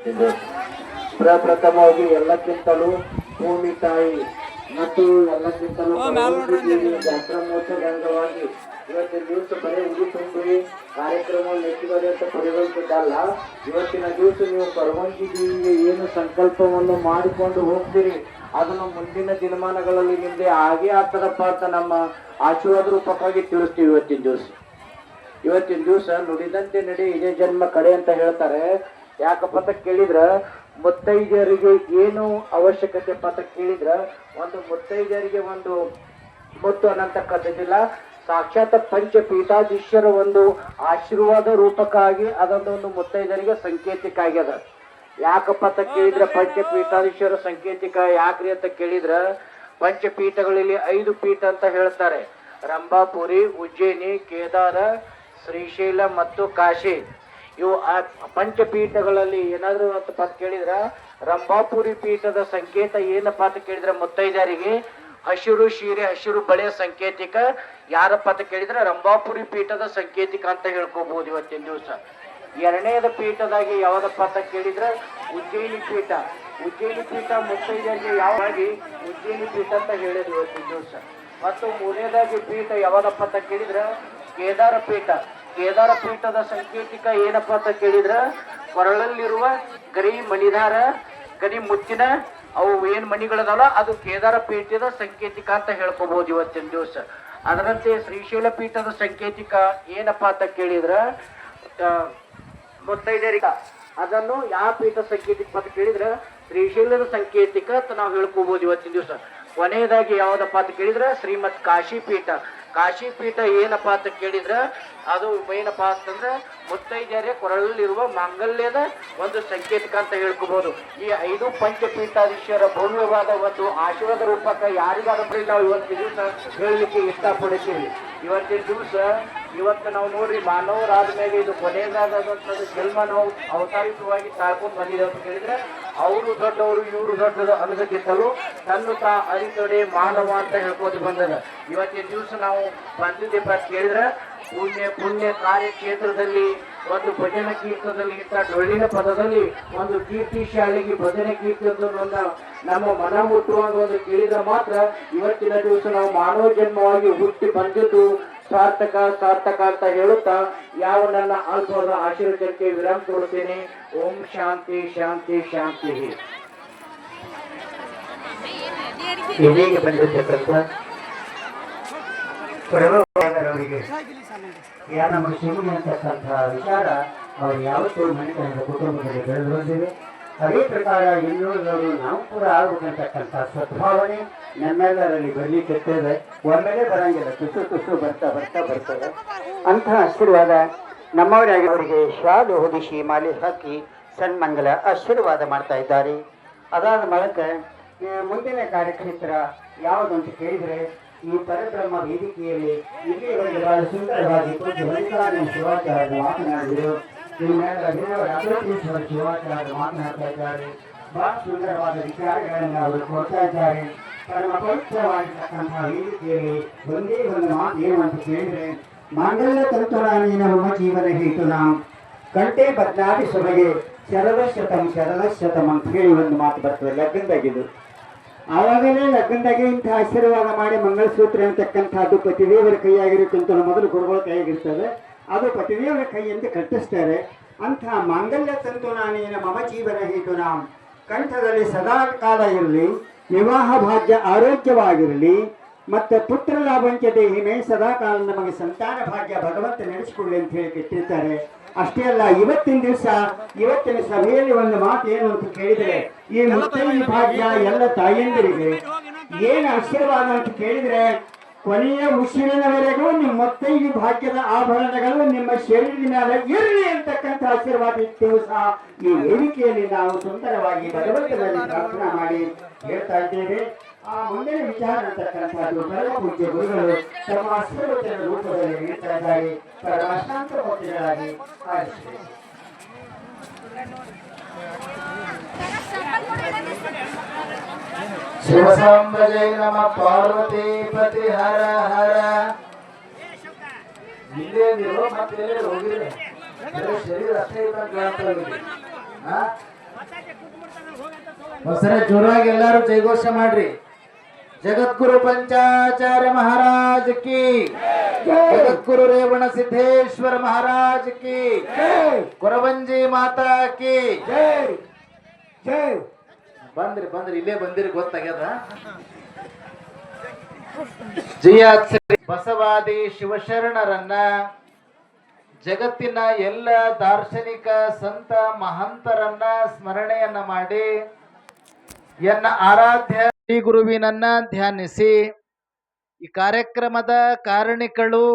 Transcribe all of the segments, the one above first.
ಎಂದು ಪ್ರಪ್ರಥಮವಾಗಿ ಎಲ್ಲಕ್ಕಿಂತಲೂ ಭೂಮಿ ತಾಯಿ ಮತ್ತು ಎಲ್ಲಕ್ಕಿಂತಲೂ ಜಾತ್ರಾ ಮಹೋತ್ಸವದ ಅಂಗವಾಗಿ ಇವತ್ತಿನ ದಿವಸ ಬರೀ ಉಡಿ ತುಂಬಿ ಕಾರ್ಯಕ್ರಮ ನೆಚ್ಚಿದರೆ ಅಂತ ಪರಿಗಣಿಸಿದ್ದಲ್ಲ. ಇವತ್ತಿನ ದಿವಸ ನೀವು ಪರವಂಗಿ ದೇವಿಗೆ ಏನು ಸಂಕಲ್ಪವನ್ನು ಮಾಡಿಕೊಂಡು ಹೋಗ್ತೀರಿ ಅದನ್ನು ಮುಂದಿನ ದಿನಮಾನಗಳಲ್ಲಿ ನಿಮ್ದೆ ಹಾಗೆ ಆಗ್ತದಪ್ಪ ಅಂತ ನಮ್ಮ ಆಶೀರ್ವಾದ ರೂಪಕ್ಕಾಗಿ ತಿಳಿಸ್ತೀವಿ. ಇವತ್ತಿನ ದಿವಸ ನುಡಿದಂತೆ ನಡಿ ಇದೇ ಜನ್ಮ ಕಡೆ ಅಂತ ಹೇಳ್ತಾರೆ. ಯಾಕಪ್ಪ ಅಂತ ಕೇಳಿದ್ರ ಮುತ್ತೈದೆಯರಿಗೆ ಏನು ಅವಶ್ಯಕತೆ ಅಂತ ಕೇಳಿದ್ರ ಒಂದು ಮುತ್ತೈದೆಯರಿಗೆ ಒಂದು ಮುತ್ತು ಅನ್ನತಕ್ಕಂಥದ್ದಿಲ್ಲ. ಸಾಕ್ಷಾತ್ ಪಂಚಪೀಠಾಧೀಶ್ವರ ಒಂದು ಆಶೀರ್ವಾದ ರೂಪಕ್ಕಾಗಿ ಅದೊಂದು ಮುತ್ತೈದರಿಗೆ ಸಂಕೇತಿಕ ಆಗ್ಯದ. ಯಾಕಪ್ಪ ಅಂತ ಕೇಳಿದ್ರ ಪಂಚಪೀಠಾಧೀಶ್ವರ ಸಂಕೇತಿಕ ಯಾಕ್ರಿ ಅಂತ ಕೇಳಿದ್ರ ಪಂಚಪೀಠಗಳಲ್ಲಿ 5 ಪೀಠ ಅಂತ ಹೇಳ್ತಾರೆ. ರಂಭಾಪುರಿ, ಉಜ್ಜಯಿನಿ, ಕೇದಾರ, ಶ್ರೀಶೈಲ ಮತ್ತು ಕಾಶಿ. ಇವು ಪಂಚಪೀಠಗಳಲ್ಲಿ ಏನಾದ್ರು ಅಂತ ಕೇಳಿದ್ರ ರಂಭಾಪುರಿ ಪೀಠದ ಸಂಕೇತ ಏನಪ್ಪ ಅಂತ ಕೇಳಿದ್ರ ಮುತ್ತೈದರಿಗೆ ಹಸಿರು ಸೀರೆ ಹಸಿರು ಬಳೆಯ ಸಂಕೇತಿಕ. ಯಾರಪ್ಪ ಅಂತ ಕೇಳಿದ್ರೆ ರಂಭಾಪುರಿ ಪೀಠದ ಸಂಕೇತಿಕ ಅಂತ ಹೇಳ್ಕೋಬಹುದು ಇವತ್ತಿನ ದಿವಸ. ಎರಡನೇದ ಪೀಠದಾಗಿ ಯಾವ್ದಪ್ಪ ಅಂತ ಕೇಳಿದ್ರೆ ಉಜ್ಜಯಿನಿ ಪೀಠ. ಉಜ್ಜಯಿನಿ ಪೀಠ ಮುತ್ತೈದರಿಗೆ ಯಾವಾಗಿ ಉಜ್ಜಯಿನಿ ಪೀಠ ಅಂತ ಹೇಳಿದ್ರು ಇವತ್ತಿನ ದಿವಸ. ಮತ್ತು ಮೂರನೇದಾಗಿ ಪೀಠ ಯಾವ್ದಪ್ಪ ಅಂತ ಕೇಳಿದ್ರೆ ಕೇದಾರ ಪೀಠ. ಕೇದಾರ ಪೀಠದ ಸಂಕೇತಿಕ ಏನಪ್ಪ ಅಂತ ಕೇಳಿದ್ರ ಕೊರಳಲ್ಲಿರುವ ಗರಿ ಮಣಿದಾರ ಗರಿ ಮುತ್ತಿನ ಅವು ಏನ್ ಮಣಿಗಳದಲ್ಲ ಅದು ಕೇದಾರ ಪೀಠದ ಸಂಕೇತಿಕ ಅಂತ ಹೇಳ್ಕೋಬಹುದು ಇವತ್ತಿನ ದಿವಸ. ಅದರಂತೆ ಶ್ರೀಶೈಲ ಪೀಠದ ಸಂಕೇತಿಕ ಏನಪ್ಪ ಅಂತ ಕೇಳಿದ್ರ ಮುತ್ತೈದರಿಕ. ಅದನ್ನು ಯಾವ ಪೀಠ ಸಂಕೇತಿಕ ಅಂತ ಕೇಳಿದ್ರ ಶ್ರೀಶೈಲದ ಸಂಕೇತಿಕ ಅಂತ ನಾವು ಹೇಳ್ಕೋಬಹುದು ಇವತ್ತಿನ ದಿವಸ. ಕೊನೆಯದಾಗಿ ಯಾವ್ದಪ್ಪ ಅಂತ ಕೇಳಿದ್ರ ಶ್ರೀಮತ್ ಕಾಶಿ ಪೀಠ. ಕಾಶಿ ಪೀಠ ಏನಪ್ಪಾ ಅಂತ ಕೇಳಿದ್ರ ಅದು ಏನಪ್ಪಾ ಅಂತಂದ್ರೆ ಮುತ್ತೈದೆಯರ ಕೊರಳಲ್ಲಿರುವ ಮಾಂಗಲ್ಯದ ಒಂದು ಸಂಕೇತಿಕ ಅಂತ ಹೇಳ್ಕೋಬಹುದು. ಈ 5 ಪಂಚಪೀಠಾಧೀಶ್ವರ ಭವ್ಯವಾದ ಒಂದು ಆಶೀರ್ವಾದ ರೂಪಕ ಯಾರಿಗಾದ್ರೂ ನಾವು ಇವತ್ತಿನ ದಿವಸ ಹೇಳಲಿಕ್ಕೆ ಇಷ್ಟಪಡ್ತೀವಿ. ಇವತ್ತಿನ ದಿವಸ ಇವತ್ತು ನಾವು ನೋಡ್ರಿ ಮಾನವರಾದ ಮೇಲೆ ಇದು ಕೊನೆಯದಾದಂಥದ್ದು ಜನ್ಮ ನಾವು ಅವತಾರಿಕವಾಗಿ ತಾಳ್ಕೊಂಡು ಬಂದಿದೆ ಅಂತ ಕೇಳಿದ್ರೆ ಅವರು ದೊಡ್ಡವರು ಇವರು ದೊಡ್ಡದು ಅನ್ನೋದಕ್ಕಿಂತಲೂ ತನ್ನ ಅರಿತೊಡೆ ಮಾನವ ಅಂತ ಹೇಳ್ಕೋದು ಬಂದದ. ಇವತ್ತಿನ ದಿವಸ ನಾವು ಬಂದಿದ್ದೇವೆ ಅಂತ ಕೇಳಿದ್ರೆ ಪುಣ್ಯ ಕಾರ್ಯಕ್ಷೇತ್ರದಲ್ಲಿ ಒಂದು ಭಜನೆ ಕೀರ್ತದಲ್ಲಿ ಇಂಥ ಡೊಳ್ಳಿನ ಪದದಲ್ಲಿ ಒಂದು ಕೀರ್ತಿ ಶಾಲೆಗೆ ಭಜನೆ ಕೀರ್ತನ ನಮ್ಮ ಮನ ಮುಟ್ಟುವಾಗ ಒಂದು ಕೇಳಿದ್ರೆ ಮಾತ್ರ ಇವತ್ತಿನ ದಿವಸ ನಾವು ಮಾನವ ಜನ್ಮವಾಗಿ ಹುಟ್ಟಿ ಬಂದಿದ್ದು ಸಾರ್ಥಕ ಅಂತ ಹೇಳುತ್ತಾ ಯಾವ ನನ್ನ ಅಲ್ಪದ ಆಶೀರ್ವಾದಕ್ಕೆ ವಿರಾಮ ಕೊಡುತ್ತೇನೆ. ಓಂ ಶಾಂತಿ ಶಾಂತಿ ಶಾಂತಿ. ಇಲ್ಲಿಗೆ ಬಂದಿರ್ತಕ್ಕಂಥ ಅವರಿಗೆ ನಮ್ಮ ಶಿವನಿ ಅಂತಕ್ಕಂಥ ವಿಚಾರ ಅವರು ಯಾವತ್ತೂ ಮನೆತನದ ಕುಟುಂಬದಲ್ಲಿ ಬೆಳೆದು ಬಂದಿವೆ. ಅದೇ ಪ್ರಕಾರ ಇನ್ನುಳಿದವರು ನಾವು ಕೂಡ ಆಗಬೇಕಂತಕ್ಕಂಥ ಸದ್ಭಾವನೆ ನಮ್ಮೆಲ್ಲರಲ್ಲಿ ಬರ್ಲಿಕ್ಕಿರ್ತೇವೆ. ಒಮ್ಮೆಲೆ ಬರಂಗಿಲ್ಲ, ತುಸು ಬರ್ತದೆ. ಅಂತಹ ಆಶೀರ್ವಾದ ನಮ್ಮವರಾಗಿ ಅವರಿಗೆ ಶಾಲು ಹೊದಿಸಿ ಮಾಲೆ ಹಾಕಿ ಸನ್ಮಂಗಲ ಆಶೀರ್ವಾದ ಮಾಡ್ತಾ ಇದ್ದಾರೆ. ಅದಾದ ಮೂಲಕ ಮುಂದಿನ ಕಾರ್ಯಕ್ಷೇತ್ರ ಯಾವುದಂತ ಕೇಳಿದರೆ ಈ ಪರಬ್ರಹ್ಮ ವೇದಿಕೆಯಲ್ಲಿ ಇಲ್ಲಿಯವರೆಗೆ ಬಹಳ ಸುಂದರವಾಗಿ ಶಿವಾಚಾರ್ಯರು ಮಾತನಾಡಿದರು. ಶಿವಾಚಾರ್ಯರು ಮಾತನಾಡ್ತಾ ಇದ್ದಾರೆ. ಬಹಳ ಸುಂದರವಾದ ವಿಚಾರಗಳನ್ನು ಅವರು ಕೊಡ್ತಾ ಇದ್ದಾರೆ. ಪರಮ ಪವಿತ್ರವಾಗಿರ್ತಕ್ಕಂತಹ ವೇದಿಕೆಯಲ್ಲಿ ಒಂದೇ ಒಂದು ಮಾತು ಏನು ಅಂತ ಕೇಳಿದರೆ ಮಾಂಗಲ್ಯ ತಂತುರಾಣಿನ ಮಮ ಜೀವನ ಹೇತು ನಾವು ಗಂಟೆ ಬದಲಾಗಿ ಸೊಬಗೆ ಶರದಶತಂ ಅಂತ ಹೇಳಿ ಒಂದು ಮಾತು ಬರ್ತದೆ ಲಗ್ನದಾಗಿದ್ದು. ಆವಾಗಲೇ ಲಗ್ನದಾಗೆ ಇಂಥ ಆಶೀರ್ವಾದ ಮಾಡಿ ಮಂಗಳಸೂತ್ರ ಅಂತಕ್ಕಂಥದ್ದು ಪತಿದೇವರ ಕೈಯಾಗಿರುತ್ತಂತ ಮೊದಲು ಗುರುಗಳ ಕೈಯಾಗಿರ್ತದೆ. ಅದು ಪತಿದೇವರ ಕೈಯಿಂದ ಕಟ್ಟಿಸ್ತಾರೆ. ಅಂಥ ಮಾಂಗಲ್ಯ ತಂತು ನಾನೇನ ಮಮ ಜೀವನ ಹೇತು ನಾವು ಕಂಠದಲ್ಲಿ ಸದಾ ಕಾಲ ಇರಲಿ, ವಿವಾಹ ಭಾಗ್ಯ ಆರೋಗ್ಯವಾಗಿರಲಿ, ಮತ್ತು ಪುತ್ರ ಲಾಭಂಚತೆ ಹಿಮೆ ಸದಾ ಕಾಲ ನಮಗೆ ಸಂತಾನ ಭಾಗ್ಯ ಭಗವಂತ ನಡೆಸಿಕೊಡ್ಲಿ ಅಂತ ಹೇಳಿ ಕೆಟ್ಟಿರ್ತಾರೆ. ಅಷ್ಟೇ ಅಲ್ಲ, ಇವತ್ತಿನ ದಿವಸ ಇವತ್ತಿನ ಸಭೆಯಲ್ಲಿ ಒಂದು ಮಾತು ಏನು ಅಂತ ಕೇಳಿದರೆ ಈ ಮುತ್ತೈದೆ ಭಾಗ್ಯ ಎಲ್ಲ ತಾಯಂದಿರಿಗೆ ಏನು ಆಶೀರ್ವಾದ ಅಂತ ಕೇಳಿದರೆ ಕೊನೆಯ ಉಸಿರಿನವರೆಗೂ ನಿಮ್ಮ ಮುತ್ತೈದೆ ಭಾಗ್ಯದ ಆಭರಣಗಳು ನಿಮ್ಮ ಶರೀರದ ಮೇಲೆ ಇರಲಿ ಅಂತಕ್ಕಂಥ ಆಶೀರ್ವಾದ ದಿವಸ ಈ ವೇದಿಕೆಯಲ್ಲಿ ನಾವು ಸುಂದರವಾಗಿ ಭಗವಂತನಲ್ಲಿ ಪ್ರಾರ್ಥನಾ ಮಾಡಿ ಹೇಳ್ತಾ ಇದ್ದೇವೆ. ಆ ಮುಂದಿನ ವಿಚಾರ ಅಂತಕ್ಕಂಥದ್ದು ಪರಮ ಪೂಜ್ಯ ಗುರುಗಳು ತಮ್ಮ ಆಶೀರ್ವಚನ ರೂಪದಲ್ಲಿ ನೀಡ್ತಾ ಇದ್ದಾರೆ. ಪರಮಾಷ್ಟಾಂತ ಮೂರ್ತಿಗಳಾಗಿ ಆರಿಸಿದೆ. ಶಿವಸಾಂಬ ಜೈ ನಮ ಪಾರ್ವತಿ ಪತಿ ಹರ ಹರ. ಇಲ್ಲೇ ನೀವು ಮತ್ತೆ ಹೋಗಿದ್ರೆ ಶರೀರ ಅಷ್ಟೇ ಸರಿ ಜೋರಾಗಿ ಎಲ್ಲಾರು ಜಯಘೋಷ ಮಾಡ್ರಿ. ಜಗದ್ಗುರು ಪಂಚಾಚಾರ್ಯ ಮಹಾರಾಜ್ ಕಿ, ಜಗದ್ಗುರು ರೇವಣ ಸಿದ್ದೇಶ್ವರ ಮಹಾರಾಜ್ ಕಿ, ಕೊರವಂಜಿ ಮಾತಾ ಕಿ. ಬಂದ್ರಿ ಇಲ್ಲೇ ಬಂದಿರಿ ಗೊತ್ತಾಗ್ಯದ. ಜಿಯಾಕ್ಷರಿ ಬಸವಾದಿ ಶಿವಶರಣರನ್ನ ಜಗತ್ತಿನ ಎಲ್ಲ ದಾರ್ಶನಿಕ ಸಂತ ಮಹಂತರನ್ನ ಸ್ಮರಣೆಯನ್ನ ಮಾಡಿ ಎನ್ನ ಆರಾಧ್ಯ ಶ್ರೀ ಗುರುವಿನನ್ನ ಧ್ಯಾನಿಸಿ ಈ ಕಾರ್ಯಕ್ರಮದ ಕಾರಣಿಕಳು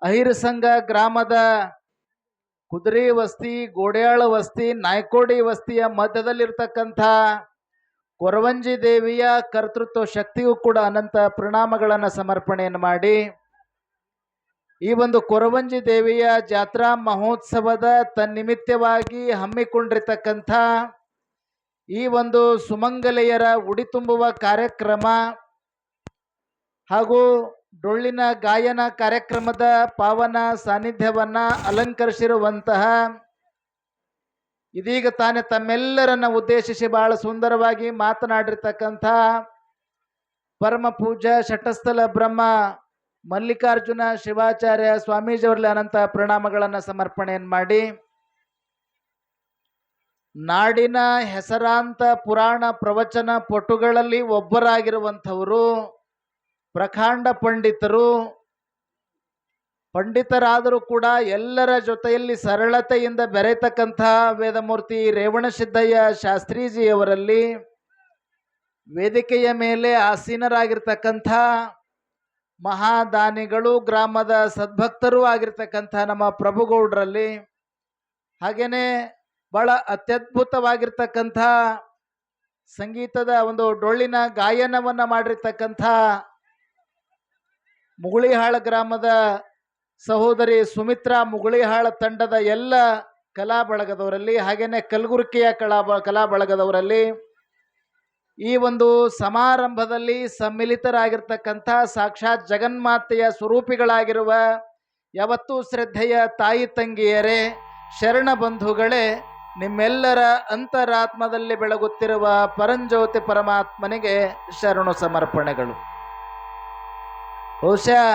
ಅಹಿರಸಂಗ ಗ್ರಾಮದ ಕುದುರೆ ವಸ್ತಿ, ಗೋಡ್ಯಾಳ ವಸ್ತಿ, ನಾಯ್ಕೋಡಿ ವಸ್ತಿಯ ಮಧ್ಯದಲ್ಲಿರ್ತಕ್ಕಂಥ ಕೊರವಂಜಿ ದೇವಿಯ ಕರ್ತೃತ್ವ ಶಕ್ತಿಯೂ ಕೂಡ ಅನಂತ ಪ್ರಣಾಮಗಳನ್ನು ಸಮರ್ಪಣೆಯನ್ನು ಮಾಡಿ ಈ ಒಂದು ಕೊರವಂಜಿ ದೇವಿಯ ಜಾತ್ರಾ ಮಹೋತ್ಸವದ ತನ್ನಿಮಿತ್ತವಾಗಿ ಹಮ್ಮಿಕೊಂಡಿರ್ತಕ್ಕಂಥ ಈ ಒಂದು ಸುಮಂಗಲೆಯರ ಉಡಿ ತುಂಬುವ ಕಾರ್ಯಕ್ರಮ ಹಾಗೂ ಡೊಳ್ಳಿನ ಗಾಯನ ಕಾರ್ಯಕ್ರಮದ ಪಾವನ ಸಾನ್ನಿಧ್ಯವನ್ನ ಅಲಂಕರಿಸಿರುವಂತಹ ಇದೀಗ ತಾನೇ ತಮ್ಮೆಲ್ಲರನ್ನ ಉದ್ದೇಶಿಸಿ ಬಹಳ ಸುಂದರವಾಗಿ ಮಾತನಾಡಿರ್ತಕ್ಕಂಥ ಪರಮ ಪೂಜ್ಯ ಶಟಸ್ಥಲ ಬ್ರಹ್ಮ ಮಲ್ಲಿಕಾರ್ಜುನ ಶಿವಾಚಾರ್ಯ ಸ್ವಾಮೀಜಿಯವರಲ್ಲಿ ಅನಂತ ಪ್ರಣಾಮಗಳನ್ನು ಸಮರ್ಪಣೆಯನ್ನು ಮಾಡಿ ನಾಡಿನ ಹೆಸರಾಂತ ಪುರಾಣ ಪ್ರವಚನ ಪಟುಗಳಲ್ಲಿ ಒಬ್ಬರಾಗಿರುವಂಥವರು, ಪ್ರಕಾಂಡ ಪಂಡಿತರಾದರೂ ಕೂಡ ಎಲ್ಲರ ಜೊತೆಯಲ್ಲಿ ಸರಳತೆಯಿಂದ ಬೆರೆತಕ್ಕಂಥ ವೇದಮೂರ್ತಿ ರೇವಣಸಿದ್ದಯ್ಯ ಶಾಸ್ತ್ರೀಜಿಯವರಲ್ಲಿ ವೇದಿಕೆಯ ಮೇಲೆ ಆಸೀನರಾಗಿರ್ತಕ್ಕಂಥ ಮಹಾದಾನಿಗಳು, ಗ್ರಾಮದ ಸದ್ಭಕ್ತರೂ ಆಗಿರ್ತಕ್ಕಂಥ ನಮ್ಮ ಪ್ರಭುಗೌಡರಲ್ಲಿ, ಹಾಗೇನೆ ಬಹಳ ಅತ್ಯದ್ಭುತವಾಗಿರ್ತಕ್ಕಂಥ ಸಂಗೀತದ ಒಂದು ಡೊಳ್ಳಿನ ಗಾಯನವನ್ನು ಮಾಡಿರ್ತಕ್ಕಂಥ ಮುಗುಳಿಹಾಳ ಗ್ರಾಮದ ಸಹೋದರಿ ಸುಮಿತ್ರಾ ಮುಗುಳಿಹಾಳ ತಂಡದ ಎಲ್ಲ ಕಲಾ ಬಳಗದವರಲ್ಲಿ, ಹಾಗೇನೆ ಕಲಗುರ್ಕಿಯ ಕಲಾ ಬಳಗದವರಲ್ಲಿ ಈ ಒಂದು ಸಮಾರಂಭದಲ್ಲಿ ಸಮ್ಮಿಲಿತರಾಗಿರ್ತಕ್ಕಂಥ ಸಾಕ್ಷಾತ್ ಜಗನ್ಮಾತೆಯ ಸ್ವರೂಪಿಗಳಾಗಿರುವ ಯಾವತ್ತೂ ಶ್ರದ್ಧೆಯ ತಾಯಿ ತಂಗಿಯರೇ, ಶರಣ ಬಂಧುಗಳೇ, ನಿಮ್ಮೆಲ್ಲರ ಅಂತರಾತ್ಮದಲ್ಲಿ ಬೆಳಗುತ್ತಿರುವ ಪರಂಜ್ಯೋತಿ ಪರಮಾತ್ಮನಿಗೆ ಶರಣು ಸಮರ್ಪಣೆಗಳು. ಬಹುಶಃ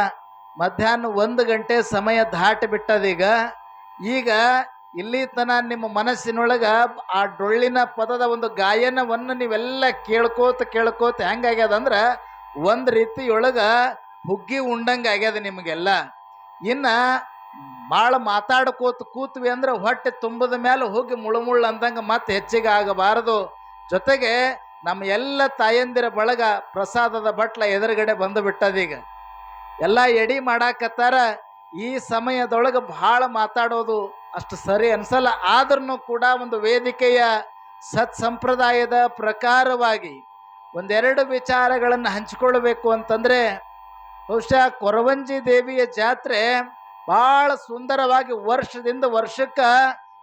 ಮಧ್ಯಾಹ್ನ 1 ಗಂಟೆ ಸಮಯ ದಾಟಿ ಬಿಟ್ಟದೀಗ. ಈಗ ಇಲ್ಲಿ ತನ ನಿಮ್ಮ ಮನಸ್ಸಿನೊಳಗ ಆ ಡೊಳ್ಳಿನ ಪದದ ಒಂದು ಗಾಯನವನ್ನು ನೀವೆಲ್ಲ ಕೇಳ್ಕೋತ ಹೆಂಗಾಗ್ಯದ ಒಂದು ರೀತಿಯೊಳಗ ಹುಗ್ಗಿ ಉಂಡಂಗೆ ಆಗ್ಯದ ನಿಮಗೆಲ್ಲ. ಇನ್ನ ಭಾಳ ಮಾತಾಡ್ಕೋತ ಕೂತ್ವಿ ಹೊಟ್ಟೆ ತುಂಬದ ಮೇಲೆ ಹೋಗಿ ಮುಳುಮುಳ್ಳು ಅಂದಂಗೆ ಮತ್ತೆ ಹೆಚ್ಚಿಗೆ ಆಗಬಾರದು. ಜೊತೆಗೆ ನಮ್ಮ ಎಲ್ಲ ತಾಯಂದಿರ ಬಳಗ ಪ್ರಸಾದದ ಬಟ್ಲ ಎದುರುಗಡೆ ಬಂದು ಬಿಟ್ಟದೀಗ. ಎಲ್ಲ ಎಡಿ ಮಾಡಾಕತ್ತಾರ. ಈ ಸಮಯದೊಳಗೆ ಭಾಳ ಮಾತಾಡೋದು ಅಷ್ಟು ಸರಿ ಅನ್ಸಲ್ಲ. ಆದ್ರೂ ಕೂಡ ಒಂದು ವೇದಿಕೆಯ ಸತ್ಸಂಪ್ರದಾಯದ ಪ್ರಕಾರವಾಗಿ ಒಂದೆರಡು ವಿಚಾರಗಳನ್ನು ಹಂಚಿಕೊಳ್ಬೇಕು ಅಂತಂದರೆ, ಬಹುಶಃ ಕೊರವಂಜಿ ದೇವಿಯ ಜಾತ್ರೆ ಭಾಳ ಸುಂದರವಾಗಿ ವರ್ಷದಿಂದ ವರ್ಷಕ್ಕೆ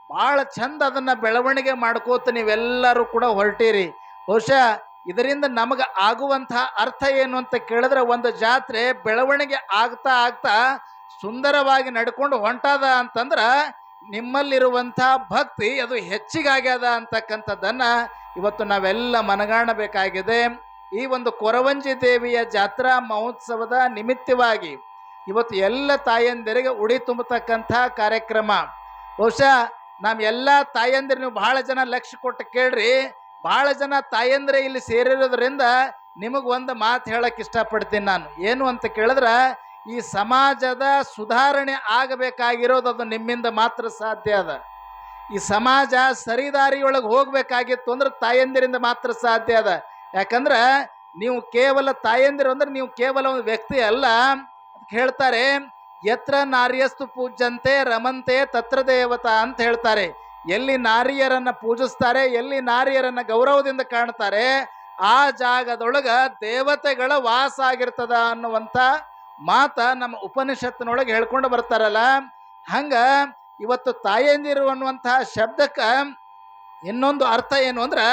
ಭಾಳ ಚಂದ ಅದನ್ನು ಬೆಳವಣಿಗೆ ಮಾಡ್ಕೋತ ನೀವೆಲ್ಲರೂ ಕೂಡ ಹೊರಟಿರಿ. ಬಹುಶಃ ಇದರಿಂದ ನಮಗೆ ಆಗುವಂತಹ ಅರ್ಥ ಏನು ಅಂತ ಕೇಳಿದ್ರೆ, ಒಂದು ಜಾತ್ರೆ ಬೆಳವಣಿಗೆ ಆಗ್ತಾ ಸುಂದರವಾಗಿ ನಡ್ಕೊಂಡು ಹೊಂಟದ ಅಂತಂದ್ರೆ ನಿಮ್ಮಲ್ಲಿರುವಂಥ ಭಕ್ತಿ ಅದು ಹೆಚ್ಚಿಗಾಗ್ಯದ ಅಂತಕ್ಕಂಥದ್ದನ್ನು ಇವತ್ತು ನಾವೆಲ್ಲ ಮನಗಾಣಬೇಕಾಗಿದೆ. ಈ ಒಂದು ಕೊರವಂಜಿ ದೇವಿಯ ಜಾತ್ರಾ ಮಹೋತ್ಸವದ ನಿಮಿತ್ತವಾಗಿ ಇವತ್ತು ಎಲ್ಲ ತಾಯಂದಿರಿಗೆ ಉಡಿ ತುಂಬತಕ್ಕಂಥ ಕಾರ್ಯಕ್ರಮ. ಬಹುಶಃ ನಾವೆಲ್ಲ ತಾಯಂದಿರು ನೀವು ಬಹಳ ಜನ ಲಕ್ಷ್ಯ ಕೊಟ್ಟು ಕೇಳ್ರಿ. ಬಹಳ ಜನ ತಾಯಂದ್ರೆ ಇಲ್ಲಿ ಸೇರಿರೋದ್ರಿಂದ ನಿಮಗೊಂದು ಮಾತು ಹೇಳಕ್ಕೆ ಇಷ್ಟಪಡ್ತೀನಿ ನಾನು. ಏನು ಅಂತ ಕೇಳಿದ್ರೆ, ಈ ಸಮಾಜದ ಸುಧಾರಣೆ ಆಗಬೇಕಾಗಿರೋದು ಅದು ನಿಮ್ಮಿಂದ ಮಾತ್ರ ಸಾಧ್ಯ ಅದ. ಈ ಸಮಾಜ ಸರಿದಾರಿಯೊಳಗೆ ಹೋಗ್ಬೇಕಾಗಿತ್ತು ಅಂದ್ರೆ ತಾಯಂದಿರಿಂದ ಮಾತ್ರ ಸಾಧ್ಯ ಅದ. ಯಾಕಂದ್ರೆ ನೀವು ಕೇವಲ ತಾಯಂದಿರು ಅಂದ್ರೆ ನೀವು ಕೇವಲ ಒಂದು ವ್ಯಕ್ತಿ ಅಲ್ಲ. ಹೇಳ್ತಾರೆ, ಯತ್ರ ನಾರ್ಯಸ್ತು ಪೂಜ್ಯಂತೆ ರಮಂತೆ ತತ್ರ ದೇವತಾ ಅಂತ ಹೇಳ್ತಾರೆ. ಎಲ್ಲಿ ನಾರಿಯರನ್ನ ಪೂಜಿಸ್ತಾರೆ, ಎಲ್ಲಿ ನಾರಿಯರನ್ನ ಗೌರವದಿಂದ ಕಾಣ್ತಾರೆ, ಆ ಜಾಗದೊಳಗ ದೇವತೆಗಳ ವಾಸ ಆಗಿರ್ತದ ಅನ್ನುವಂಥ ಮಾತ ನಮ್ಮ ಉಪನಿಷತ್ತಿನೊಳಗೆ ಹೇಳ್ಕೊಂಡು ಬರ್ತಾರಲ್ಲ. ಹಂಗ ಇವತ್ತು ತಾಯಂದಿರು ಅನ್ನುವಂತಹ ಶಬ್ದಕ್ಕೆ ಇನ್ನೊಂದು ಅರ್ಥ ಏನು ಅಂದ್ರೆ,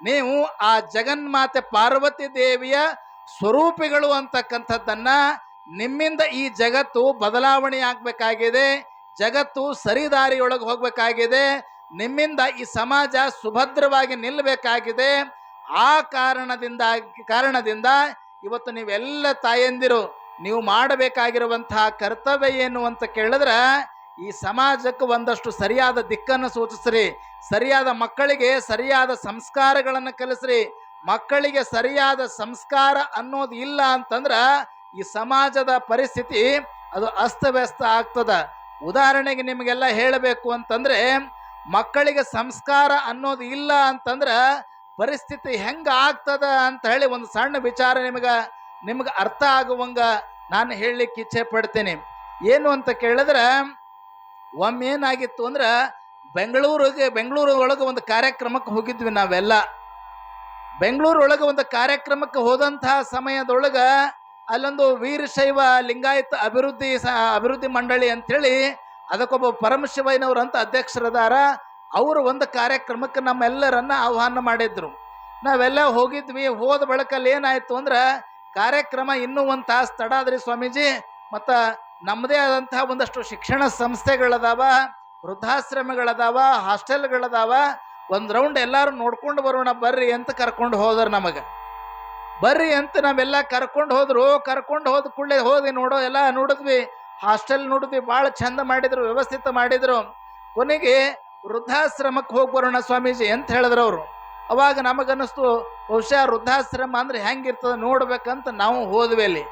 ನೀವು ಆ ಜಗನ್ಮಾತೆ ಪಾರ್ವತಿ ದೇವಿಯ ಸ್ವರೂಪಿಗಳು ಅಂತಕ್ಕಂಥದ್ದನ್ನ ನಿಮ್ಮಿಂದ ಈ ಜಗತ್ತು ಬದಲಾವಣೆ ಆಗ್ಬೇಕಾಗಿದೆ. ಜಗತ್ತು ಸರಿದಾರಿಯೊಳಗೆ ಹೋಗ್ಬೇಕಾಗಿದೆ. ನಿಮ್ಮಿಂದ ಈ ಸಮಾಜ ಸುಭದ್ರವಾಗಿ ನಿಲ್ಲಬೇಕಾಗಿದೆ. ಆ ಕಾರಣದಿಂದ ಇವತ್ತು ನೀವೆಲ್ಲ ತಾಯಂದಿರು ನೀವು ಮಾಡಬೇಕಾಗಿರುವಂತಹ ಕರ್ತವ್ಯ ಏನು ಅಂತ ಕೇಳಿದ್ರೆ, ಈ ಸಮಾಜಕ್ಕೆ ಒಂದಷ್ಟು ಸರಿಯಾದ ದಿಕ್ಕನ್ನು ಸೂಚಿಸ್ರಿ, ಸರಿಯಾದ ಮಕ್ಕಳಿಗೆ ಸರಿಯಾದ ಸಂಸ್ಕಾರಗಳನ್ನು ಕಲಿಸ್ರಿ. ಮಕ್ಕಳಿಗೆ ಸರಿಯಾದ ಸಂಸ್ಕಾರ ಅನ್ನೋದು ಇಲ್ಲ ಅಂತಂದ್ರೆ ಈ ಸಮಾಜದ ಪರಿಸ್ಥಿತಿ ಅದು ಅಸ್ತವ್ಯಸ್ತ ಆಗ್ತದ. ಉದಾಹರಣೆಗೆ ನಿಮಗೆಲ್ಲ ಹೇಳಬೇಕು ಅಂತಂದ್ರೆ, ಮಕ್ಕಳಿಗೆ ಸಂಸ್ಕಾರ ಅನ್ನೋದು ಇಲ್ಲ ಅಂತಂದ್ರೆ ಪರಿಸ್ಥಿತಿ ಹೆಂಗ ಆಗ್ತದ ಅಂತ ಹೇಳಿ ಒಂದು ಸಣ್ಣ ವಿಚಾರ ನಿಮಗೆ ಅರ್ಥ ಆಗುವಂಗ ನಾನು ಹೇಳಲಿಕ್ಕೆ ಇಚ್ಛೆ ಪಡ್ತೀನಿ. ಏನು ಅಂತ ಕೇಳಿದ್ರೆ, ಒಮ್ಮೆ ಏನಾಗಿತ್ತು ಅಂದ್ರೆ ಬೆಂಗಳೂರು ಒಳಗೆ ಒಂದು ಕಾರ್ಯಕ್ರಮಕ್ಕೆ ಹೋಗಿದ್ವಿ ನಾವೆಲ್ಲ. ಬೆಂಗಳೂರೊಳಗೆ ಒಂದು ಕಾರ್ಯಕ್ರಮಕ್ಕೆ ಹೋದಂತಹ ಸಮಯದೊಳಗ ಅಲ್ಲೊಂದು ವೀರಶೈವ ಲಿಂಗಾಯತ ಅಭಿವೃದ್ಧಿ ಮಂಡಳಿ ಅಂಥೇಳಿ ಅದಕ್ಕೊಬ್ಬ ಪರಮಶಿವಯ್ಯನವರು ಅಂತ ಅಧ್ಯಕ್ಷರದಾರ. ಅವರು ಒಂದು ಕಾರ್ಯಕ್ರಮಕ್ಕೆ ನಮ್ಮೆಲ್ಲರನ್ನ ಆಹ್ವಾನ ಮಾಡಿದ್ರು. ನಾವೆಲ್ಲ ಹೋಗಿದ್ವಿ. ಹೋದ ಬಳಿಕಲ್ಲಿ ಏನಾಯ್ತು ಅಂದ್ರೆ, ಕಾರ್ಯಕ್ರಮ ಇನ್ನೂ ಒಂದು ತಾಸು ತಡ ಆದ್ರಿ ಸ್ವಾಮೀಜಿ. ಮತ್ತು ನಮ್ಮದೇ ಆದಂತಹ ಒಂದಷ್ಟು ಶಿಕ್ಷಣ ಸಂಸ್ಥೆಗಳದಾವ, ವೃದ್ಧಾಶ್ರಮಗಳದಾವ, ಹಾಸ್ಟೆಲ್ಗಳದಾವ, ಒಂದು ರೌಂಡ್ ಎಲ್ಲರೂ ನೋಡ್ಕೊಂಡು ಬರೋಣ ಬರ್ರಿ ಅಂತ ಕರ್ಕೊಂಡು ಹೋದ್ರು. ನಮಗೆ ಬರ್ರಿ ಅಂತ ನಾವೆಲ್ಲ ಕರ್ಕೊಂಡು ಹೋದ ಕೂಡಲೇ ಹೋಗಿ ಎಲ್ಲ ನೋಡಿದ್ವಿ. ಹಾಸ್ಟೆಲ್ ನೋಡಿದ್ವಿ, ಭಾಳ ಚಂದ ಮಾಡಿದ್ರು, ವ್ಯವಸ್ಥಿತ ಮಾಡಿದ್ರು. ಕೊನೆಗೆ ವೃದ್ಧಾಶ್ರಮಕ್ಕೆ ಹೋಗಿ ಬರೋಣ ಸ್ವಾಮೀಜಿ ಅಂತ ಹೇಳಿದ್ರು ಅವರು. ಅವಾಗ ನಮಗನ್ನಿಸ್ತು, ಬಹುಶಃ ವೃದ್ಧಾಶ್ರಮ ಅಂದ್ರೆ ಹೆಂಗಿರ್ತದೆ ನೋಡ್ಬೇಕಂತ ನಾವು ಹೋದ್ವಿ. ಅಲ್ಲಿ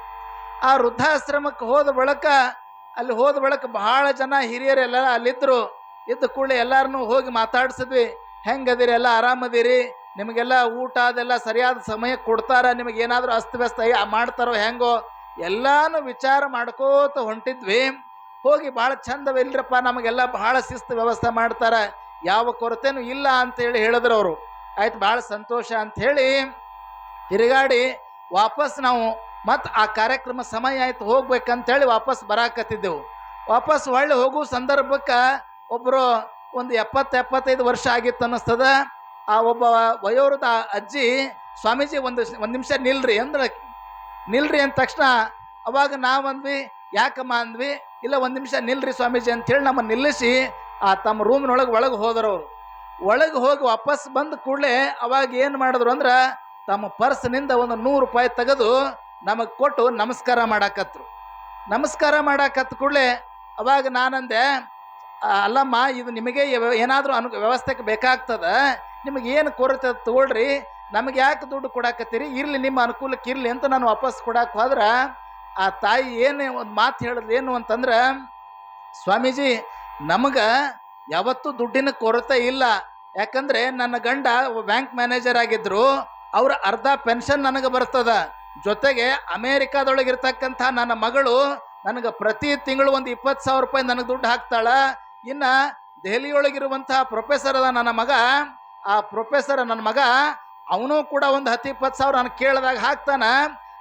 ಆ ವೃದ್ಧಾಶ್ರಮಕ್ಕೆ ಹೋದ ಬಳಿಕ ಬಹಳ ಜನ ಹಿರಿಯರೆಲ್ಲ ಅಲ್ಲಿದ್ರು. ಇದ್ದ ಕೂಡಲೇ ಎಲ್ಲಾರನ್ನೂ ಹೋಗಿ ಮಾತಾಡ್ಸಿದ್ವಿ. ಹೆಂಗದಿರಿ, ಎಲ್ಲ ಆರಾಮದಿರಿ, ನಿಮಗೆಲ್ಲ ಊಟ ಅದೆಲ್ಲ ಸರಿಯಾದ ಸಮಯಕ್ಕೆ ಕೊಡ್ತಾರ, ನಿಮಗೇನಾದರೂ ಅಸ್ತವ್ಯಸ್ತ ಮಾಡ್ತಾರೋ ಹೆಂಗೋ ಎಲ್ಲಾನು ವಿಚಾರ ಮಾಡ್ಕೋತ ಹೊಂಟಿದ್ವಿ. ಹೋಗಿ ಭಾಳ ಚಂದವಿಲ್ರಪ್ಪ, ನಮಗೆಲ್ಲ ಬಹಳ ಶಿಸ್ತು ವ್ಯವಸ್ಥೆ ಮಾಡ್ತಾರೆ, ಯಾವ ಕೊರತೆನೂ ಇಲ್ಲ ಅಂತೇಳಿ ಹೇಳಿದ್ರು ಅವರು. ಆಯ್ತು, ಭಾಳ ಸಂತೋಷ ಅಂಥೇಳಿ ತಿರುಗಾಡಿ ವಾಪಸ್ ನಾವು ಮತ್ತು ಆ ಕಾರ್ಯಕ್ರಮ ಸಮಯ ಆಯ್ತು ಹೋಗ್ಬೇಕಂತೇಳಿ ವಾಪಸ್ ಬರಾಕತ್ತಿದ್ದೆವು. ವಾಪಸ್ ಹೊಳ್ಳಿ ಹೋಗೋ ಸಂದರ್ಭಕ್ಕೆ ಒಬ್ಬರು ಒಂದು 70-75 ವರ್ಷ ಆಗಿತ್ತು ಅನ್ನಿಸ್ತದ. ಆ ಒಬ್ಬ ವಯೋವೃದ್ಧ ಅಜ್ಜಿ, ಸ್ವಾಮೀಜಿ ಒಂದು ನಿಮಿಷ ನಿಲ್ರಿ ಅಂದ ತಕ್ಷಣ ಅವಾಗ ನಾವಂದ್ವಿ, ಯಾಕಮ್ಮ ಅಂದ್ವಿ. ಇಲ್ಲ, ಒಂದು ನಿಮಿಷ ನಿಲ್ರಿ ಸ್ವಾಮೀಜಿ ಅಂಥೇಳಿ ನಮ್ಮನ್ನು ನಿಲ್ಲಿಸಿ ತಮ್ಮ ರೂಮಿನೊಳಗೆ ಹೋದರು ಅವರು. ಒಳಗೆ ಹೋಗಿ ವಾಪಸ್ ಬಂದ ಕೂಡಲೇ ಅವಾಗ ಏನು ಮಾಡಿದ್ರು ಅಂದ್ರೆ, ತಮ್ಮ ಪರ್ಸ್ನಿಂದ ಒಂದು 100 ರೂಪಾಯಿ ತೆಗೆದು ನಮಗೆ ಕೊಟ್ಟು ನಮಸ್ಕಾರ ಮಾಡಾಕತ್ರು. ನಮಸ್ಕಾರ ಮಾಡಾಕತ್ತ ಕೂಡಲೇ ಅವಾಗ ನಾನಂದೆ, ಅಲ್ಲಮ್ಮ, ಇದು ನಿಮಗೆ ಏನಾದರೂ ವ್ಯವಸ್ಥೆಗೆ ಬೇಕಾಗ್ತದ, ನಿಮಗೆ ಏನು ಕೊರತೆ ತಗೊಳ್ರಿ, ನಮಗೆ ಯಾಕೆ ದುಡ್ಡು ಕೊಡಾಕತ್ತೀರಿ, ಇರಲಿ ನಿಮ್ಮ ಅನುಕೂಲಕ್ಕೆ ಇರಲಿ ಅಂತ ನಾನು ವಾಪಸ್ ಕೊಡಕ್ಕೆ ಹೋದ್ರೆ, ಆ ತಾಯಿ ಏನೇ ಒಂದು ಮಾತು ಹೇಳಿದ್ರು. ಏನು ಅಂತಂದ್ರೆ, ಸ್ವಾಮೀಜಿ, ನಮಗೆ ಯಾವತ್ತೂ ದುಡ್ಡಿನ ಕೊರತೆ ಇಲ್ಲ. ಯಾಕಂದರೆ ನನ್ನ ಗಂಡ ಬ್ಯಾಂಕ್ ಮ್ಯಾನೇಜರ್ ಆಗಿದ್ರು, ಅವ್ರ ಅರ್ಧ ಪೆನ್ಷನ್ ನನಗೆ ಬರ್ತದ. ಜೊತೆಗೆ ಅಮೇರಿಕಾದೊಳಗಿರ್ತಕ್ಕಂಥ ನನ್ನ ಮಗಳು ನನಗೆ ಪ್ರತಿ ತಿಂಗಳು ಒಂದು 20,000 ರೂಪಾಯಿ ನನಗೆ ದುಡ್ಡು ಹಾಕ್ತಾಳ. ಇನ್ನು ದೆಹಲಿಯೊಳಗಿರುವಂತಹ ಪ್ರೊಫೆಸರ್ ಅದ ನನ್ನ ಮಗ, ಆ ಪ್ರೊಫೆಸರ್ ನನ್ನ ಮಗ ಅವನು ಕೂಡ ಒಂದು 10-20,000 ನಾನು ಕೇಳಿದಾಗ ಹಾಕ್ತಾನ.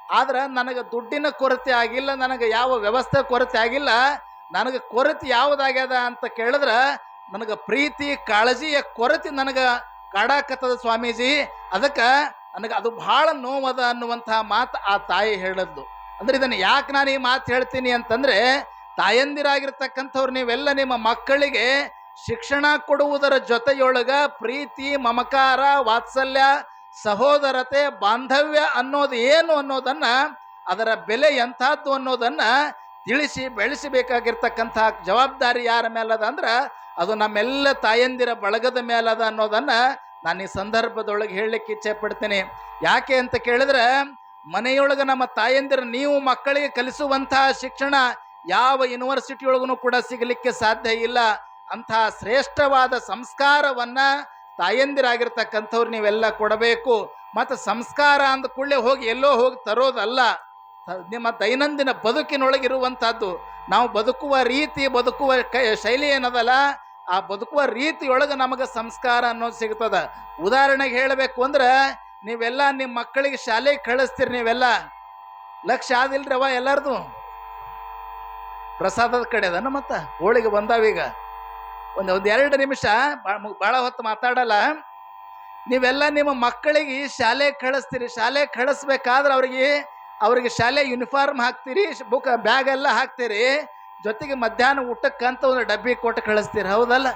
ಆದ್ರೆ ನನಗೆ ದುಡ್ಡಿನ ಕೊರತೆ ಆಗಿಲ್ಲ, ನನಗೆ ಯಾವ ವ್ಯವಸ್ಥೆ ಕೊರತೆ ಆಗಿಲ್ಲ. ನನಗೆ ಕೊರತೆ ಯಾವುದಾಗ್ಯದ ಅಂತ ಕೇಳಿದ್ರೆ, ನನಗೆ ಪ್ರೀತಿ ಕಾಳಜಿಯ ಕೊರತೆ ನನಗೆ ಕಾಡಾಕತ್ತದ ಸ್ವಾಮೀಜಿ. ಅದಕ್ಕೆ ನನಗೆ ಅದು ಭಾಳ ನೋವದ ಅನ್ನುವಂತಹ ಮಾತು ಆ ತಾಯಿ ಹೇಳಿದ್ಲು. ಅಂದ್ರೆ ಇದನ್ನು ಯಾಕೆ ನಾನು ಈ ಮಾತು ಹೇಳ್ತೀನಿ ಅಂತಂದ್ರೆ, ತಾಯಂದಿರಾಗಿರ್ತಕ್ಕಂಥವ್ರು ನೀವೆಲ್ಲ ನಿಮ್ಮ ಮಕ್ಕಳಿಗೆ ಶಿಕ್ಷಣ ಕೊಡುವುದರ ಜೊತೆಯೊಳಗ ಪ್ರೀತಿ, ಮಮಕಾರ, ವಾತ್ಸಲ್ಯ, ಸಹೋದರತೆ, ಬಾಂಧವ್ಯ ಅನ್ನೋದು ಏನು ಅನ್ನೋದನ್ನ, ಅದರ ಬೆಲೆ ಎಂಥದ್ದು ಅನ್ನೋದನ್ನ ತಿಳಿಸಿ ಬೆಳೆಸಬೇಕಾಗಿರ್ತಕ್ಕಂಥ ಜವಾಬ್ದಾರಿ ಯಾರ ಮೇಲದ ಅಂದ್ರೆ ಅದು ನಮ್ಮೆಲ್ಲ ತಾಯಂದಿರ ಬಳಗದ ಮೇಲದ ಅನ್ನೋದನ್ನ ನಾನು ಈ ಸಂದರ್ಭದೊಳಗೆ ಹೇಳಲಿಕ್ಕೆ ಇಚ್ಛೆ ಪಡ್ತೀನಿ. ಯಾಕೆ ಅಂತ ಕೇಳಿದ್ರೆ, ಮನೆಯೊಳಗೆ ನಮ್ಮ ತಾಯಂದಿರು ನೀವು ಮಕ್ಕಳಿಗೆ ಕಲಿಸುವಂತಹ ಶಿಕ್ಷಣ ಯಾವ ಯೂನಿವರ್ಸಿಟಿಯೊಳಗೂ ಕೂಡ ಸಿಗಲಿಕ್ಕೆ ಸಾಧ್ಯ ಇಲ್ಲ. ಅಂತಹ ಶ್ರೇಷ್ಠವಾದ ಸಂಸ್ಕಾರವನ್ನ ತಾಯಂದಿರಾಗಿರ್ತಕ್ಕಂಥವ್ರು ನೀವೆಲ್ಲ ಕೊಡಬೇಕು. ಮತ್ತು ಸಂಸ್ಕಾರ ಅಂದ ಕೂಡಲೇ ಹೋಗಿ ಎಲ್ಲೋ ಹೋಗಿ ತರೋದಲ್ಲ, ನಿಮ್ಮ ದೈನಂದಿನ ಬದುಕಿನೊಳಗಿರುವಂಥದ್ದು. ನಾವು ಬದುಕುವ ರೀತಿ, ಬದುಕುವ ಶೈಲಿ ಏನದಲ್ಲ, ಆ ಬದುಕುವ ರೀತಿಯೊಳಗೆ ನಮಗೆ ಸಂಸ್ಕಾರ ಅನ್ನೋದು ಸಿಗ್ತದ. ಉದಾಹರಣೆಗೆ ಹೇಳಬೇಕು ಅಂದ್ರೆ, ನೀವೆಲ್ಲ ನಿಮ್ಮ ಮಕ್ಕಳಿಗೆ ಶಾಲೆಗೆ ಕಳಿಸ್ತೀರಿ, ನೀವೆಲ್ಲ ಲಕ್ಷ್ಯ ಆದಿಲ್ರಿ ಅವ ಎಲ್ಲರದು ಪ್ರಸಾದದ ಕಡೆ ಅದನ್ನ. ಮತ್ತು ಹೋಳಿಗೆ ಬಂದಾವೀಗ, ಒಂದು 2 ನಿಮಿಷ, ಭಾಳ ಹೊತ್ತು ಮಾತಾಡಲ್ಲ. ನೀವೆಲ್ಲ ನಿಮ್ಮ ಮಕ್ಕಳಿಗೆ ಶಾಲೆಗೆ ಕಳಿಸ್ತೀರಿ. ಶಾಲೆಗೆ ಕಳಿಸ್ಬೇಕಾದ್ರೆ ಅವ್ರಿಗೆ ಶಾಲೆ ಯೂನಿಫಾರ್ಮ್ ಹಾಕ್ತೀರಿ, ಬುಕ್ ಬ್ಯಾಗ್ ಎಲ್ಲ ಹಾಕ್ತೀರಿ, ಜೊತೆಗೆ ಮಧ್ಯಾಹ್ನ ಊಟಕ್ಕಂತ ಒಂದು ಡಬ್ಬಿ ಕೊಟ್ಟು ಕಳಿಸ್ತೀರಿ, ಹೌದಲ್ಲ?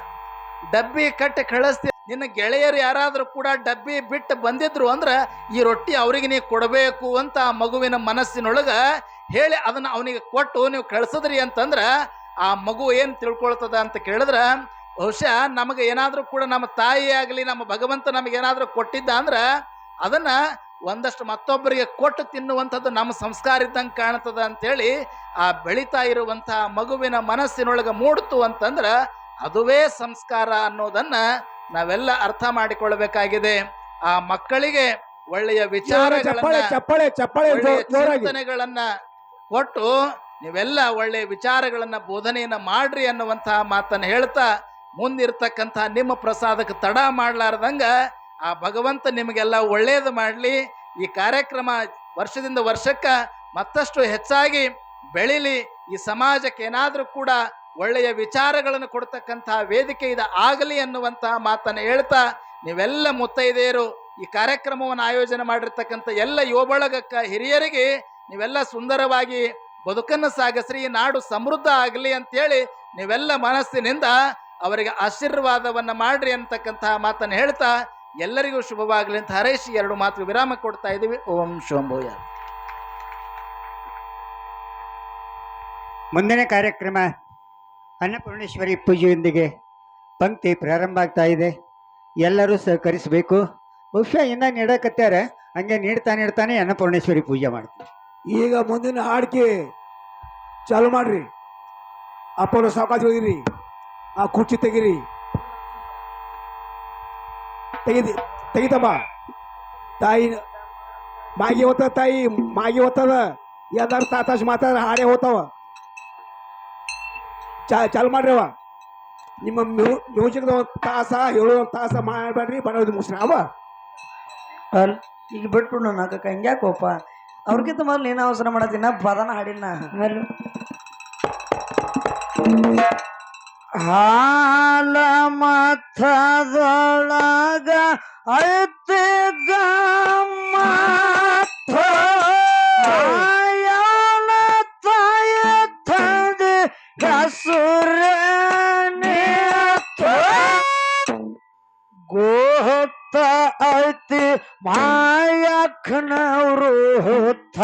ಡಬ್ಬಿ ಕಟ್ಟಿ ಕಳಿಸ್ತಿ. ನಿನ್ನ ಗೆಳೆಯರು ಯಾರಾದರೂ ಕೂಡ ಡಬ್ಬಿ ಬಿಟ್ಟು ಬಂದಿದ್ರು ಅಂದ್ರೆ ಈ ರೊಟ್ಟಿ ಅವ್ರಿಗೆ ನೀವು ಕೊಡಬೇಕು ಅಂತ ಆ ಮಗುವಿನ ಮನಸ್ಸಿನೊಳಗ ಹೇಳಿ ಅದನ್ನ ಅವನಿಗೆ ಕೊಟ್ಟು ನೀವು ಕಳಿಸಿದ್ರಿ ಅಂತಂದ್ರ ಆ ಮಗು ಏನು ತಿಳ್ಕೊಳ್ತದ ಅಂತ ಕೇಳಿದ್ರ, ಬಹುಶಃ ನಮಗೆ ಏನಾದರೂ ಕೂಡ ನಮ್ಮ ತಾಯಿ ಆಗಲಿ ನಮ್ಮ ಭಗವಂತ ನಮಗೇನಾದರೂ ಕೊಟ್ಟಿದ್ದ ಅಂದ್ರೆ ಅದನ್ನ ಒಂದಷ್ಟು ಮತ್ತೊಬ್ಬರಿಗೆ ಕೊಟ್ಟು ತಿನ್ನುವಂಥದ್ದು ನಮ್ಮ ಸಂಸ್ಕಾರ ಇದ್ದಂಗೆ ಕಾಣ್ತದ ಅಂತೇಳಿ ಆ ಬೆಳೀತಾ ಇರುವಂತಹ ಮಗುವಿನ ಮನಸ್ಸಿನೊಳಗೆ ಮೂಡ್ತು ಅಂತಂದ್ರೆ ಅದುವೇ ಸಂಸ್ಕಾರ ಅನ್ನೋದನ್ನ ನಾವೆಲ್ಲ ಅರ್ಥ ಮಾಡಿಕೊಳ್ಬೇಕಾಗಿದೆ. ಆ ಮಕ್ಕಳಿಗೆ ಒಳ್ಳೆಯ ಚಿಂತನೆಗಳನ್ನ ಕೊಟ್ಟು ನೀವೆಲ್ಲ ಒಳ್ಳೆಯ ವಿಚಾರಗಳನ್ನ ಬೋಧನೆಯನ್ನ ಮಾಡ್ರಿ ಅನ್ನುವಂತಹ ಮಾತನ್ನ ಹೇಳ್ತಾ, ಮುಂದಿರ್ತಕ್ಕಂಥ ನಿಮ್ಮ ಪ್ರಸಾದಕ್ಕೆ ತಡ ಮಾಡ್ಲಾರ್ದಂಗ ಆ ಭಗವಂತ ನಿಮಗೆಲ್ಲ ಒಳ್ಳೇದು ಮಾಡಲಿ. ಈ ಕಾರ್ಯಕ್ರಮ ವರ್ಷದಿಂದ ವರ್ಷಕ್ಕೆ ಮತ್ತಷ್ಟು ಹೆಚ್ಚಾಗಿ ಬೆಳೀಲಿ. ಈ ಸಮಾಜಕ್ಕೆ ಏನಾದರೂ ಕೂಡ ಒಳ್ಳೆಯ ವಿಚಾರಗಳನ್ನು ಕೊಡ್ತಕ್ಕಂತಹ ವೇದಿಕೆ ಇದು ಆಗಲಿ ಅನ್ನುವಂತಹ ಮಾತನ್ನು ಹೇಳ್ತಾ, ನೀವೆಲ್ಲ ಮುತ್ತೈದೆಯರು ಈ ಕಾರ್ಯಕ್ರಮವನ್ನು ಆಯೋಜನೆ ಮಾಡಿರ್ತಕ್ಕಂಥ ಎಲ್ಲ ಯುವಬಳಗಕ್ಕ ಹಿರಿಯರಿಗೆ ನೀವೆಲ್ಲ ಸುಂದರವಾಗಿ ಬದುಕನ್ನು ಸಾಗಿಸ್ರಿ, ನಾಡು ಸಮೃದ್ಧ ಆಗಲಿ ಅಂತೇಳಿ ನೀವೆಲ್ಲ ಮನಸ್ಸಿನಿಂದ ಅವರಿಗೆ ಆಶೀರ್ವಾದವನ್ನು ಮಾಡ್ರಿ ಅಂತಕ್ಕಂತಹ ಮಾತನ್ನು ಹೇಳ್ತಾ ಎಲ್ಲರಿಗೂ ಶುಭವಾಗಲಿ ಅಂತ ಹರೈಸಿ 2 ಮಾತು ವಿರಾಮ ಕೊಡ್ತಾ ಇದ್ದೀವಿ. ಓಂ ಶಂಭೋಯ. ಮುಂದಿನ ಕಾರ್ಯಕ್ರಮ ಅನ್ನಪೂರ್ಣೇಶ್ವರಿ ಪೂಜೆಯೊಂದಿಗೆ ಪಂಕ್ತಿ ಪ್ರಾರಂಭ ಆಗ್ತಾ ಇದೆ. ಎಲ್ಲರೂ ಸಹಕರಿಸಬೇಕು. ಬಹುಶಃ ಇನ್ನ ನೀಡಕತ್ಯಾರ, ಹಂಗೆ ನೀಡ್ತಾನೆ ಅನ್ನಪೂರ್ಣೇಶ್ವರಿ ಪೂಜೆ ಮಾಡ್ತೀವಿ. ಈಗ ಮುಂದಿನ ಹಾಡಿಕೆ ಚಾಲು ಮಾಡ್ರಿ. ಅಪ್ಪನ ಸಾವಕಾಶ ಹೋಗಿರಿ, ಆ ಕುರ್ಚಿ ತೆಗಿರಿ, ತೆಗಿತಮ್ಮ. ತಾಯಿ ಮಾಗಿ ಹೋಗ್ತದ, ತಾಯಿ ಮಾಗಿ ಹೋಗ್ತದ. ಎಲ್ಲಾರು ತಾತಾಶ್ ಮಾತಾಡ ಹಾಡೇ ಹೋಗ್ತಾವ. ಚಾಲು ಮಾಡ್ರಿ. ಅವ ನಿಮ್ಮ ಮ್ಯೂಸಿಕ್ದ ಒಂದು ತಾಸ ಹೇಳೋ ಒಂದು ತಾಸ ಮಾಡಬೇಡ್ರಿ, ಬರೋದು ಮುಗಿಸ್ರಿ. ಅವ ಈಗ ಬಿಟ್ಬಿಡು ನಾಕ ಹಂಗ್ಯಾಕೋಪ. ಅವ್ರಿಗಿಂತ ಮೊದಲು ನೀನು ಅವಸರ ಮಾಡತ್ತೀನ, ಪದನ ಹಾಡಿನ. ಹಾಲ ಮಥದೊಳಗ ಐತೆ ಗಮ್ಮನ ತಾಯ ತಂದೆ ಹಸುರನೆ ಗೋತ ಐತಿ ಮಾಯಕ್ಕನವರು ಹೊತ್ತ